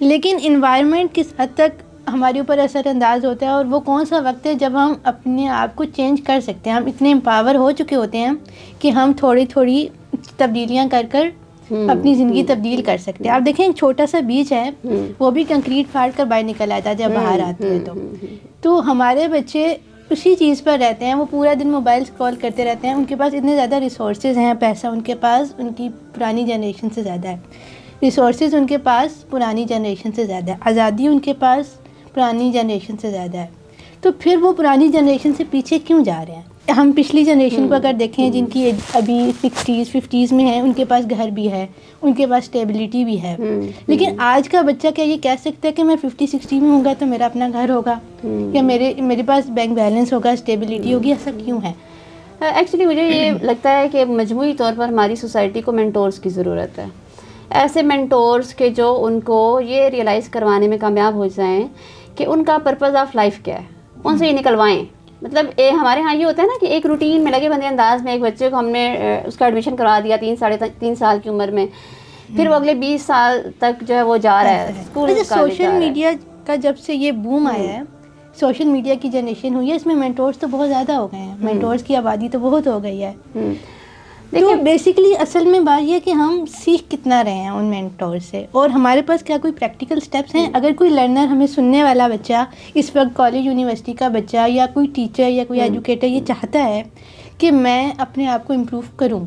لیکن انوائرمنٹ کس حد تک ہمارے اوپر اثر انداز ہوتا ہے، اور وہ کون سا وقت ہے جب ہم اپنے آپ کو چینج کر سکتے ہیں. ہم اتنے امپاور ہو چکے ہوتے ہیں کہ ہم تھوڑی تھوڑی تبدیلیاں کر کر اپنی زندگی تبدیل کر سکتے ہیں. آپ دیکھیں ایک چھوٹا سا بیج ہے، وہ بھی کنکریٹ پھاڑ کر باہر نکل آتا ہے جب باہر آتے ہیں. تو ہمارے بچے اسی چیز پر رہتے ہیں، وہ پورا دن موبائل اسکرول کرتے رہتے ہیں. ان کے پاس اتنے زیادہ ریسورسز ہیں، پیسہ ان کے پاس ان کی پرانی جنریشن سے زیادہ ہے، ریسورسز ان کے پاس پرانی جنریشن سے زیادہ ہے، آزادی ان کے پاس پرانی جنریشن سے زیادہ ہے. تو پھر وہ پرانی جنریشن سے پیچھے کیوں جا رہے ہیں؟ ہم پچھلی جنریشن کو اگر دیکھیں جن کی ایج ابھی 60s 50s میں ہے، ان کے پاس گھر بھی ہے، ان کے پاس اسٹیبلٹی بھی ہے. لیکن آج کا بچہ کیا یہ کہہ سکتا ہے کہ میں 50-60 میں ہوں گا تو میرا اپنا گھر ہوگا، یا میرے پاس بینک بیلنس ہوگا، اسٹیبلٹی ہوگی؟ ایسا کیوں ہے؟ ایکچولی مجھے یہ لگتا ہے کہ مجموعی طور پر ہماری سوسائٹی کو مینٹورز کی ضرورت ہے. ایسے مینٹورز کے جو ان کو یہ ریئلائز کروانے میں کامیاب ہو جائیں کہ ان کا پرپز آف لائف کیا ہے، ان سے یہ نکلوائیں. مطلب ہمارے ہاں یہ ہوتا ہے نا کہ ایک روٹین میں لگے بندے انداز میں ایک بچے کو ہم نے اس کا ایڈمیشن کروا دیا 3 سال کی عمر میں، پھر وہ اگلے 20 سال تک جو ہے وہ جا رہا ہے اسکول. سوشل میڈیا کا جب سے یہ بوم آیا ہے، سوشل میڈیا کی جنریشن ہوئی ہے، اس میں مینٹورز تو بہت زیادہ ہو گئے ہیں، مینٹورز کی آبادی تو بہت ہو گئی ہے. تو بیسیکلی اصل میں بات یہ ہے کہ ہم سیکھ کتنا رہے ہیں ان مینٹور سے، اور ہمارے پاس کیا کوئی پریکٹیکل سٹیپس ہیں. اگر کوئی لرنر، ہمیں سننے والا بچہ اس وقت کالج یونیورسٹی کا بچہ یا کوئی ٹیچر یا کوئی ایجوکیٹر یہ چاہتا ہے کہ میں اپنے آپ کو امپروو کروں،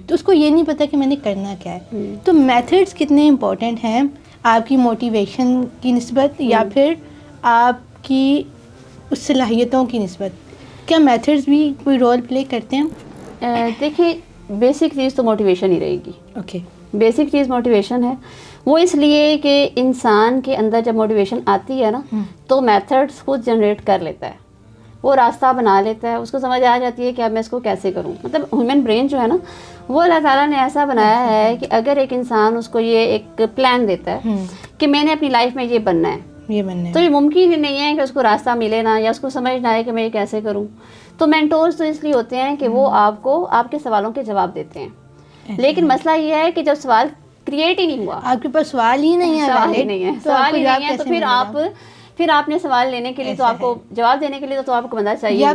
تو اس کو یہ نہیں پتا کہ میں نے کرنا کیا ہے. تو میتھڈس کتنے امپورٹنٹ ہیں آپ کی موٹیویشن کی نسبت، یا پھر آپ کی اس صلاحیتوں کی نسبت؟ کیا میتھڈس بھی کوئی رول پلے کرتے ہیں؟ دیکھیں بیسک چیز تو موٹیویشن ہی رہے گی. اوکے، بیسک چیز موٹیویشن ہے. وہ اس لیے کہ انسان کے اندر جب موٹیویشن آتی ہے نا تو میتھڈس خود جنریٹ کر لیتا ہے، وہ راستہ بنا لیتا ہے، اس کو سمجھ آ جاتی ہے کہ اب میں اس کو کیسے کروں. مطلب ہیومن برین جو ہے نا وہ اللہ تعالیٰ نے ایسا بنایا ہے کہ اگر ایک انسان اس کو یہ ایک پلان دیتا ہے کہ میں نے اپنی لائف میں یہ بننا ہے، تو یہ ممکن ہی نہیں ہے کہ اس کو راستہ ملے نا، یا اس کو سمجھ نہ آئے کہ میں یہ کیسے کروں. تو مینٹورز تو اس لیے ہوتے ہیں کہ وہ آپ کو آپ کے سوالوں کے جواب دیتے ہیں. لیکن مسئلہ یہ ہے کہ جب سوال کریٹ ہی نہیں ہوا، آپ کے پاس سوال ہی نہیں ہے، سوال ہی نہیں ہے تو پھر آپ نے سوال لینے کے لیے تو آپ کو جواب دینے کے لیے تو آپ کو بندہ چاہیے.